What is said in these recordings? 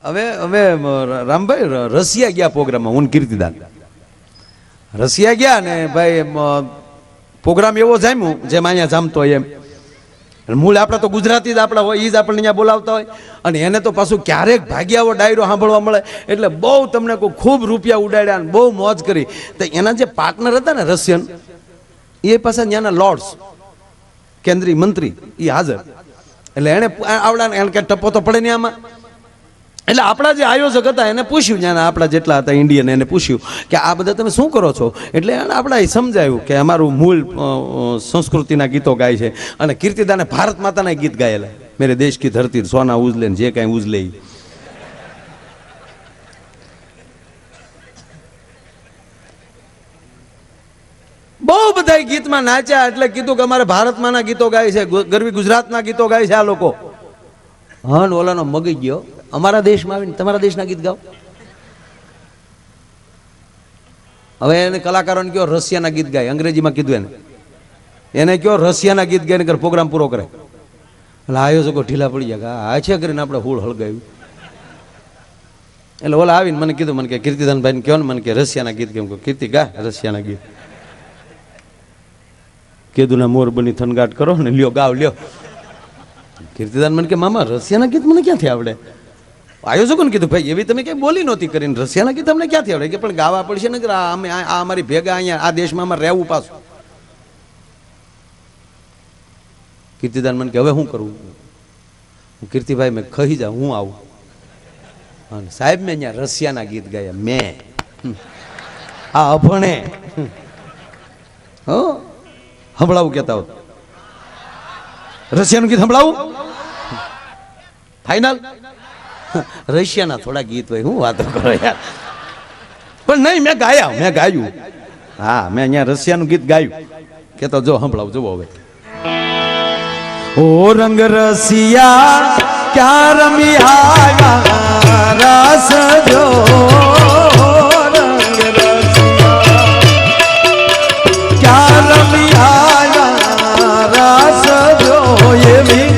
હવે હવે રામભાઈ રશિયા ગયા પ્રોગ્રામમાં, હું કીર્તિદાન રશિયા ગયા ને ભાઈ પ્રોગ્રામ એવો જામ્યું જેમ અહીંયા જામતો હોય એમ. મૂળ આપણે તો ગુજરાતી જ આપણા હોય, એ જ આપણને અહીંયા બોલાવતા હોય, અને એને તો પાછું ક્યારેક ભાગ્યાવો ડાયરો સાંભળવા મળે એટલે બહુ તમને કોઈ ખૂબ રૂપિયા ઉડાડ્યા ને બહુ મોજ કરી. તો એના જે પાર્ટનર હતા ને રશિયન, એ પાછા ત્યાંના લોર્ડ્સ કેન્દ્રીય મંત્રી એ હાજર. એટલે એને આવડાને એને કે ટપ્પો તો પડે નહીં આમાં. એટલે આપણા જે આયોજક હતા એને પૂછ્યું, ત્યાંના આપણા જેટલા હતા ઇન્ડિયન, એને પૂછ્યું કે આ બધા તમે શું કરો છો. એટલે એને આપણા એ સમજાયું કે અમારું મૂળ સંસ્કૃતિના ગીતો ગાય છે, અને કીર્તિદાને ભારત માતાના ગીત ગાયેલા, મેરે દેશ કી ધરતી સોના ઉજલે ને જે કાંઈ ઉજલે. બહુ બધા ગીતમાં નાચ્યા. એટલે કીધું કે અમારે ભારતમાંના ગીતો ગાય છે, ગરવી ગુજરાતના ગીતો ગાય છે આ લોકો. હા ને ઓલાનો મગી ગયો, અમારા દેશમાં આવીને તમારા દેશના ગીત ગાઓ. હવે એને કલાકારોને કયો રશિયાના ગીત ગાય, અંગ્રેજીમાં કીધું એને કયો રશિયાના ગીત ગાઈને કર પ્રોગ્રામ પૂરો કરે. એટલે આયોજકો ઢીલા પડી ગયા, આ છે કરીને આપણે હુળ હળગાવ્યું. એટલે ઓલા આવીને મને કીધું, મને કે કીર્તિદાનભાઈને કહો ને, મને કે રશિયાના ગીત કેમ કહો. કીર્તિ ગા રશિયાના ગીત. કીધું ના મોર બની થનગાટ કરો ને, લ્યો ગાવ લ્યો. કીર્તિદાન મને કે મામા રશિયાના ગીત મને ક્યાંથી આવડે. આયોજકોને કીધું ભાઈ એવી તમે કઈ બોલી નહોતી કરીને, રશિયાના ગીત અમને ક્યાંથી આવડે. કે પણ ગાવા પડશે ને, અમે આ અમારી ભેગા અહીંયા આ દેશમાં અમારે રહેવું પાછું. કીર્તિદાન મને કે હવે શું કરવું. કીર્તિભાઈ મેં કહી જા હું આવું. અને સાહેબ મેં અહીંયા રશિયાના ગીત ગાયા, મેં આ અભણે સંભળાવું કેતા હોત. રશિયાનું ગીત સંભળાવું ફાઈનલ. રશિયાના થોડા ગીત હોય, હું વાતો કરો યાર. પણ નહીં, મેં ગાયું. હા મેં અહીંયા રશિયાનું ગીત ગાયું. કેતો જો સંભળાવું, જોવો હવે. ઓ રંગ રસિયા ક્યાં રમી આવ્યા રસ જો, રંગ રસિયા ક્યાં રમી આવ્યા રસ જો, એવી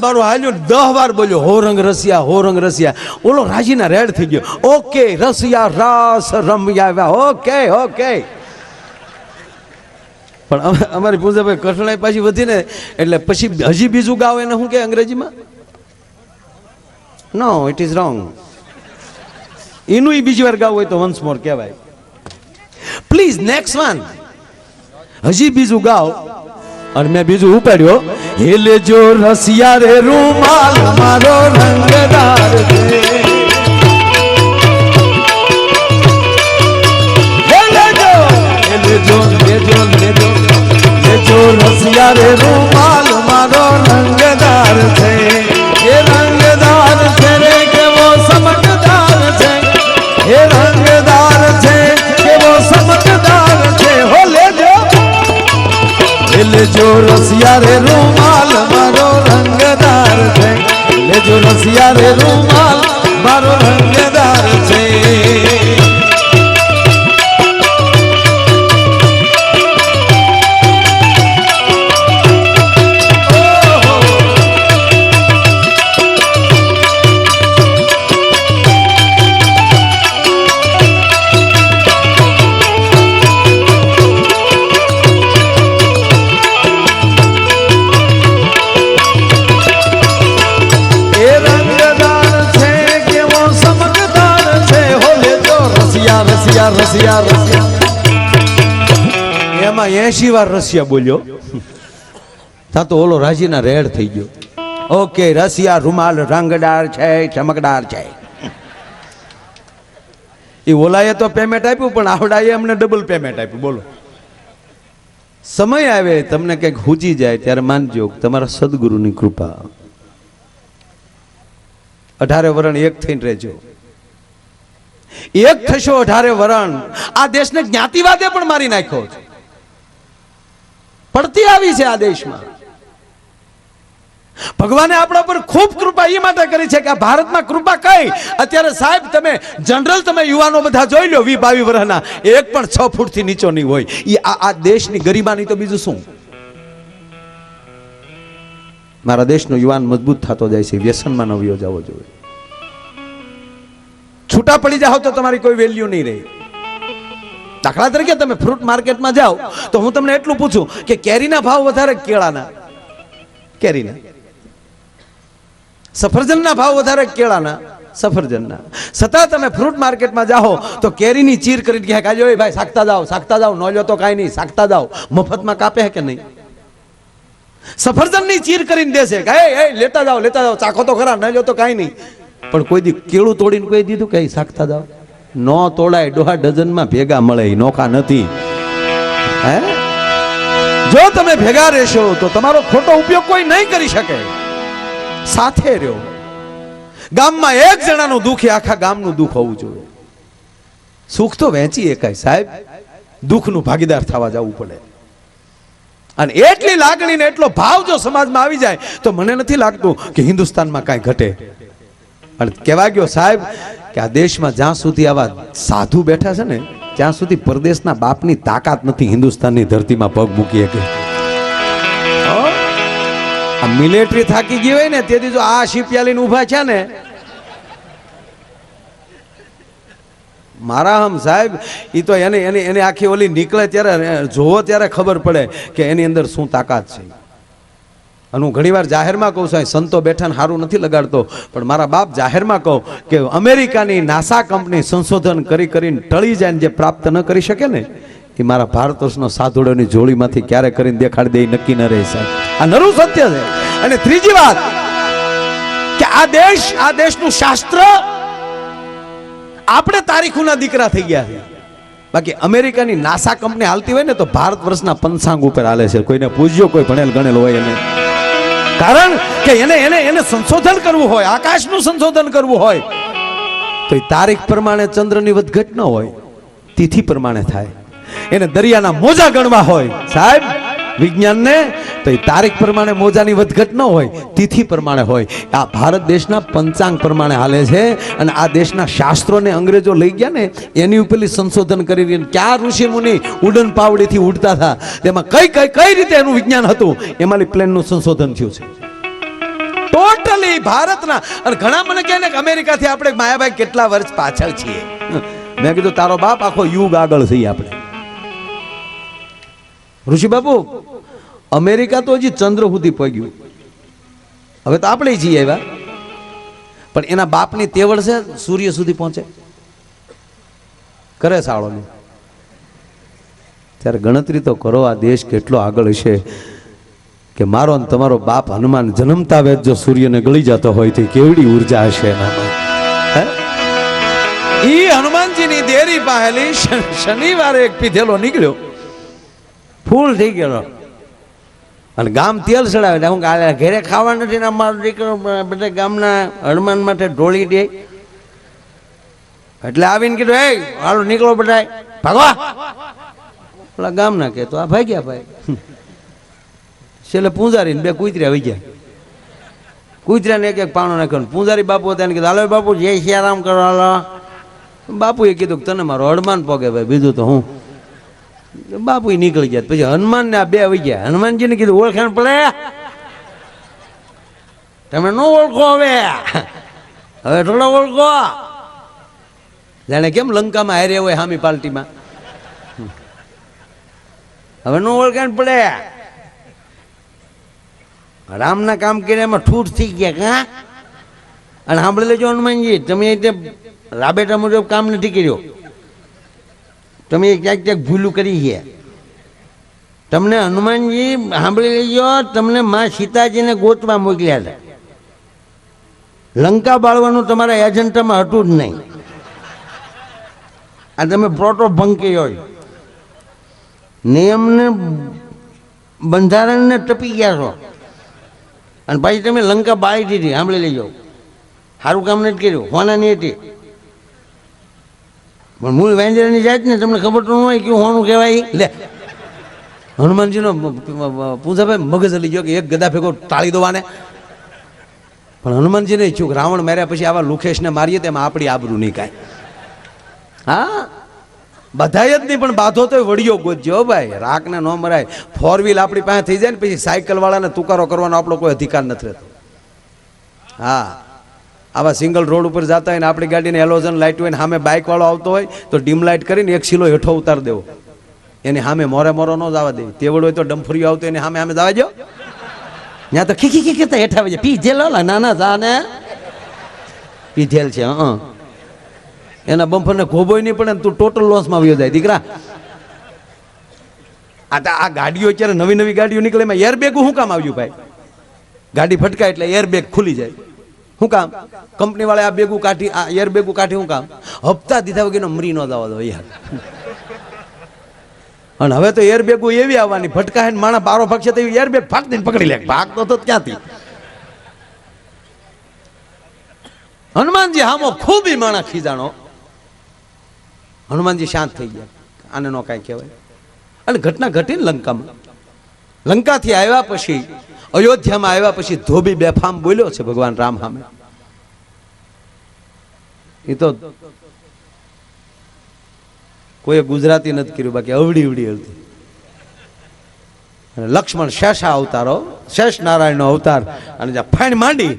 મારું હાલ્યું 10 વાર બોલ્યો હો રંગ રસિયા, હો રંગ રસિયા. ઓલો રાજીના રેડ થઈ ગયો. ઓકે રસિયા રાસ રમી આવ્યા. Okay okay. પણ અમારી પૂજાભાઈ કઠણાઈ પાછી વધી ને, એટલે પછી હજી બીજું ગાવ એને શું કે અંગ્રેજીમાં? નો ઇટ ઇઝ રોંગ. એનું એ બીજી વાર ગાવ હોય તો વન્સ મોર કહેવાય. Please next one. હજી બીજું ગાવ. અને મેં બીજું ઉપાડ્યો, હેલે જો રસિયા રે રૂમાલ મારો રંગદાર છે, હેલે જો રસિયા રે રૂમાલ મારો રંગદાર છે, એ રંગદાર છે રે કેવો સમજદાર છે, એ રંગદાર છે કેવો સમજદાર છે. હો લેજો લેજો રસિયા રે રૂમાલ મારો રંગદાર છે, લેજો રસિયા રે રૂમાલ મારો રંગદાર છે. રસિયા રસિયા એમાં 80 વાર રસિયા બોલ્યો તા તો ઓલો રાજીના રેડ થઈ ગયો. ઓકે, રસિયા રૂમાલ રંગદાર છે, ચમકદાર છે. એ ઓલાએ તો પેમેન્ટ આપ્યું, પણ આવડાએ અમને ડબલ પેમેન્ટ આપ્યું. બોલો, સમય આવે તમને કંઈક હુજી જાય ત્યારે માનજો તમારા સદગુરુની કૃપા. 18 વરણ એક થઈને રહેજો. એક થશો 18 વરણ. આ દેશને જ્ઞાતિવાદે પણ મારી નાખ્યો છે. પડતી આવી છે આ દેશમાં. ભગવાને આપણા પર ખૂબ કૃપા એ માટે કરી છે કે આ ભારતમાં કૃપા કઈ. અત્યારે સાહેબ તમે જનરલ તમે યુવાનો બધા જોઈ લો 20-22 વર્ષના, એક પણ 6 ફૂટથી નીચો નહીં હોય. એ આ દેશની ગરિમાની તો બીજું શું. મારા દેશનો યુવાન મજબૂત થતો જાય છે. વ્યસનમાં ન વયો જવો જોઈએ. છૂટા પડી જાઓ તો તમારી કોઈ વેલ્યુ નહીં રહે. દાખલા તરીકે તમે ફ્રૂટ માર્કેટમાં જાઓ તો હું તમને એટલું પૂછું કે કેરીના ભાવ વધારે કેળાના? કેરીના. સફરજનના ભાવ વધારે કેળાના? સફરજનના. છતાં તમે ફ્રૂટ માર્કેટમાં જાઓ તો કેરીની ચીર કરીને કહે કાજો ભાઈ સાકતા જાઓ, ન લો તો કાંઈ નહીં, સાકતા જાઓ. મફતમાં કાપે કે નહીં? સફરજનની ચીર કરીને દેશે કે લેતા જાઓ, ચાખો તો ખરા, ન લો તો કાંઈ નહીં. પણ કોઈ દી કેળું તોડીને કોઈ દીધું કે સાકતા જાઓ? નો તોડાય, ડોહા ડઝનમાં ભેગા મળે, નોખા નથી. હે, જો તમે ભેગા રહેશો તો તમારો ખોટો ઉપયોગ કોઈ નહીં કરી શકે. સાથે રહ્યો. ગામમાં એક જણાનું દુઃખ એ આખા ગામનું દુઃખ હોવું જોઈએ. સુખ તો વહેંચી એકાય સાહેબ, દુઃખનું ભાગીદાર થવા જવું પડે. અને એટલી લાગણી ને એટલો ભાવ જો સમાજમાં આવી જાય તો મને નથી લાગતું કે હિન્દુસ્તાનમાં કાંઈ ઘટે. અને કહેવા ગયો સાહેબ કે આ દેશમાં જ્યાં સુધી આવા સાધુ બેઠા છે ને ત્યાં સુધી પરદેશના બાપની તાકાત નથી હિન્દુસ્તાનની ધરતીમાં પગ મૂકી શકે. આ મિલિટરી થાકી ગઈ હોય ને તેથી જો આ શિપયાલીને ઊભા છે ને મારા હમ સાહેબ, એ તો એને આખી ઓલી નીકળે ત્યારે જોવો ત્યારે ખબર પડે કે એની અંદર શું તાકાત છે. અને હું ઘણીવાર જાહેરમાં કહું છું, સંતો બેઠાને સારું નથી લગાડતો, પણ મારા બાપ જાહેરમાં કહું કે અમેરિકાની નાસા કંપની સંશોધન કરીને ટળી જાય ને જે પ્રાપ્ત ન કરી શકે ને એ મારા ભારત વર્ષનો સાધુડોની જોડીમાંથી ક્યારે કરીને દેખાડી દે નક્કી ન રહે સાહેબ. આ નરું સત્ય છે. અને ત્રીજી વાત કે આ દેશનું શાસ્ત્ર આપણે તારીખોના દીકરા થઈ ગયા છે. બાકી અમેરિકાની નાસા કંપની હાલતી હોય ને તો ભારત વર્ષના પંચાંગ ઉપર હાલે છે. કોઈને પૂછજો, કોઈ ભણેલ ગણેલ હોય એને. કારણ કે એને સંશોધન કરવું હોય, આકાશનું સંશોધન કરવું હોય તો એ તારીખ પ્રમાણે ચંદ્રની વધઘટ ન હોય, તિથિ પ્રમાણે થાય. એને દરિયાના મોજા ગણવા હોય સાહેબ વિજ્ઞાનને તો એ તારીખ પ્રમાણે મોજાની વધઘટ ન હોય, તિથિ પ્રમાણે હોય. આ ભારત દેશના પંચાંગ પ્રમાણે હાલે છે. અને આ દેશના શાસ્ત્રોને અંગ્રેજો લઈ ગયા ને એની ઉપર સંશોધન કરી ક્યાં ઋષિ મુનિ ઉડન પાવડીથી ઉડતા હતા તેમાં કઈ રીતે એનું વિજ્ઞાન હતું એમાં પ્લેનનું સંશોધન થયું છે ટોટલી ભારતના. અને ઘણા મને કહે ને કે અમેરિકાથી આપણે માયાભાઈ કેટલા વર્ષ પાછળ છીએ. મેં કીધું તારો બાપ આખો યુગ આગળ છીએ આપણે. ઋષિ બાપુ અમેરિકા તો હજી ચંદ્ર સુધી પહોંચ્યું, હવે તો આપણે જઈએ આવ્યા, પણ એના બાપની તેવડ છે સૂર્ય સુધી પહોંચે કરે સાળોની. ત્યારે ગણતરી તો કરો આ દેશ કેટલો આગળ હશે કે મારો ને તમારો બાપ હનુમાન જન્મતા વેદ જો સૂર્યને ગળી જતો હોય તો કેવડી ઉર્જા હશે એનામાં. ઈ હનુમાનજીની દેરી પાહેલી શનિવારે એક પીધેલો નીકળ્યો, ફૂલ થઈ ગયો. અને ગામ તેલ ચડાવે, હું ઘેરે ખાવા નથી ને અમારો દીકરો બધા ગામના હનુમાન માટે ઢોળી દે. એટલે આવીને કીધું એ હાલો નીકળો બધા ભાગવા. પેલા ગામના કે તો આ ભાગ્યા ભાઈ. છેલ્લે પૂંજારી ને બે કૂતર્યા વહી ગયા. કૂતરાને એક એક પાણો નાખ્યો. પૂંજારી બાપુ હતા એને કીધું હાલો બાપુ જય સિયારામ કરો હાલો. બાપુએ કીધું તને મારો હનુમાન પોગે ભાઈ, બીજું તો હું. બાપુ નીકળી ગયા. પછી હનુમાન ને આ બે વહી ગયા. હનુમાનજીને કીધું ઓળખાણ પડે, તમે ન ઓળખો હવે થોડો ઓળખો. જાણે કેમ લંકામાં હારે હોય હામી પાર્ટીમાં, હવે ન ઓળખાણ પડે. રામના કામ કરીને એમાં ઠૂઠ થઈ ગયા કા. અને સાંભળી લેજો હનુમાનજી, તમે રાબેટા મુજબ કામ નથી કર્યો, તમે ક્યાંક ક્યાંક ભૂલું કરી છે. તમને હનુમાનજી સાંભળી લેજો, તમને માં સીતાજીને ગોતવા મોકલ્યા હતા. લંકા બાળવાનું તમારા એજન્ડામાં હતું જ નહીં. આ તમે પ્રોટો ભંગ કર્યો, નિયમને બંધારણને ટપી ગયા છો, અને પછી તમે લંકા બાળી દીધી. સાંભળી લેજો, સારું કામ નથી કર્યું, હોનાની હતી. પણ મૂળ વેંજરાની જાત ને તમને ખબર તો ન હોય કે હોનું કહેવાય. લે હનુમાનજીનો પૂજાભાઈ મગજ હલી ગયો કે એક ગદા ભેગો ટાળી દોવાને. પણ હનુમાનજીને ઈચ્છું રાવણ માર્યા પછી આવા લુખેશને મારીએ તેમાં આપણી આબરૂ નહીં કાંઈ. હા બધાય જ નહીં, પણ બાધો તો વડિયો ગોતજો ભાઈ, રાખને ન મરાય. 4 વ્હીલ આપણી પાસે થઈ જાય ને પછી સાયકલ વાળાને તુકારો કરવાનો આપણો કોઈ અધિકાર નથી રહેતો. હા આવા સિંગલ રોડ ઉપર જતા હોય ને આપણી ગાડીને એલોઝન લાઇટ હોય ને સામે બાઇક વાળો આવતો હોય તો ડીમ લાઇટ કરીને 1 કિલો હેઠો ઉતાર દેવો. એની સામે મોરે મોરો ન જવા દે. તેવડ હોય તો ડમ્ફરીઓ આવતો એની સામે સામે જવા દો. ત્યાં તો ખીખી ખીખી હેઠા આવી જાય. પીધેલ નાના જા ને પીધેલ છે. એના બમ્ફરને ખોબોય નહીં પડે ને તું ટોટલ લોસમાં આવ્યો જાય દીકરા. આ ગાડીઓ અત્યારે નવી નવી ગાડીઓ નીકળે એમાં એરબેગ શું કામ આવ્યું ભાઈ? ગાડી ફટકાય એટલે એરબેગ ખુલી જાય. શું કામ? કંપની વાળા આ બેગું કાઢી, આ એરબેગું કાઢી શું કામ? હપ્તા દીધા વગરનો મરી ન જવા દો યાર. અને હવે તો એરબેગું એવી આવવાની, ફટકાય ને માણસ બારો ભાગશે તો એરબેગ ફાક દઈને પકડી લે. ભાગતો તો ક્યાંથી? હનુમાનજી હામો ખૂબ માણસ ખીજાણો. હનુમાનજી શાંત થઈ ગયા, આને નો કાંઈ કહેવાય. અને ઘટના ઘટી ને લંકામાં. લંકાથી આવ્યા પછી અયોધ્યામાં આવ્યા પછી ધોબી બેફામ બોલ્યો છે ભગવાન રામ સામે. એ તો કોઈએ ગુજરાતી નથી કર્યું, બાકી અવડી અવડી હલતી. લક્ષ્મણ શેષા અવતારો, શેષ નારાયણનો અવતાર, અને જ્યાં ફાઈન માંડી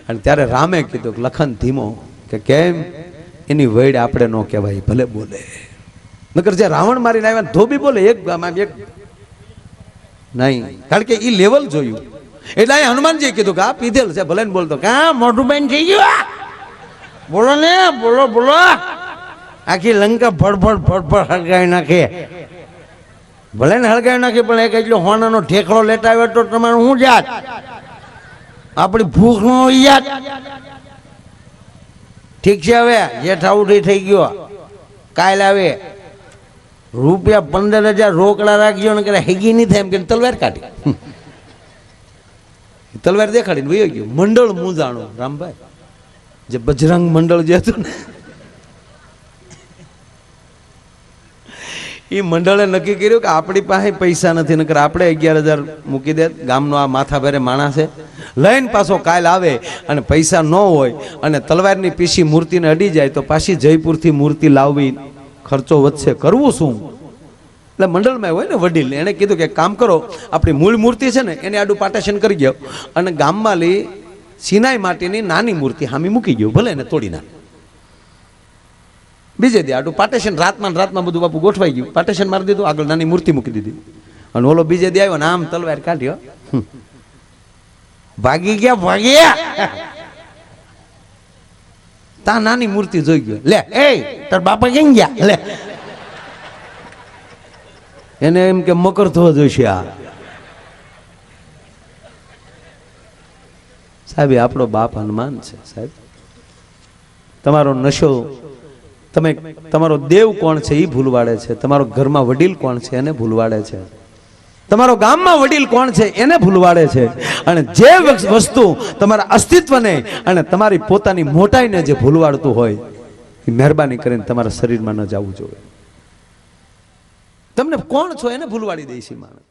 અને ત્યારે રામે કીધું કે લખન ધીમો, કે કેમ એની વૈડ આપણે ન કહેવાય, ભલે બોલે. નકર જે રાવણ મારીને આવ્યા ધોબી બોલે એક નહીં, કારણ કે એ લેવલ જોયું. એટલે અહીં હનુમાનજી કીધું કે આ પીધેલ છે, ભલે ને બોલતો કા મોઢું બેન થઈ ગયું, બોલો ને બોલો બોલો. આખી લંકા ફડફડ ફડફડ હળગાવી નાખે. ભલે ને હળગાવી નાખે, પણ એક એટલો હોનાનો ઠેકડો લેતા આવ્યો તો તમારું શું જાત? આપણી ભૂખ નો યાદ. ઠીક છે, હવે જેઠાઉઠી થઈ ગયો, કાલ આવે રૂપિયા 15,000 રોકડા રાખજો ને કરે હેગી નહીં થાય એમ કે તલવાર કાઢી. તલવાર દેખાડીને વયો ગયો. મંડળ મૂંઝાણું રામભાઈ, જે બજરંગ મંડળ જે હતું ને એ મંડળે નક્કી કર્યું કે આપણી પાસે પૈસા નથી, નકર આપણે 11,000 મૂકી દે. ગામનો આ માથા ભારે માણસ છે, લઈને પાછો કાલ આવે અને પૈસા ન હોય અને તલવારની પીસી મૂર્તિને અડી જાય તો પાછી જયપુરથી મૂર્તિ લાવવી, ખર્ચો વધશે, કરવું શું? એટલે મંડળમાં હોય ને વડીલ, એણે કીધું કે કામ કરો, આપણી મૂળ મૂર્તિ છે ને એને આડું પાટેશન કરી ગયો અને ગામમાં લઈ સિનાઈ માટેની નાની મૂર્તિ હામી મૂકી ગયો, ભલે એને તોડી નાખ. બીજે દી આડું પાટેશન રાતમાં બધું બાપુ ગોઠવાઈ ગયું, પાટેશન મારી દીધું, આગળ નાની મૂર્તિ મૂકી દીધી. અને ઓલો બીજે દી આવ્યો ને આમ તલવાર કાઢ્યો, ભાગી ગયા. તા નાની મૂર્તિ જોઈ ગયો. લે એ તાર બાપા ક્યાં ગયા? લે એને એમ કે મકર થવો જોઈશે. આ સાહેબ આપણો બાપ હનુમાન છે સાહેબ. તમારો નશો, તમે તમારો દેવ કોણ છે એ ભૂલવાડે છે, તમારો ઘરમાં વડીલ કોણ છે એને ભૂલવાડે છે, તમારો ગામમાં વડીલ કોણ છે એને ભૂલવાડે છે. અને જે વસ્તુ તમારા અસ્તિત્વને અને તમારી પોતાની મોટાઈને જે ભૂલવાડતું હોય એ મહેરબાની કરીને તમારા શરીરમાં ન જવું જોઈએ. તમને કોણ છો એને ભૂલવાડી દે છે માણસ.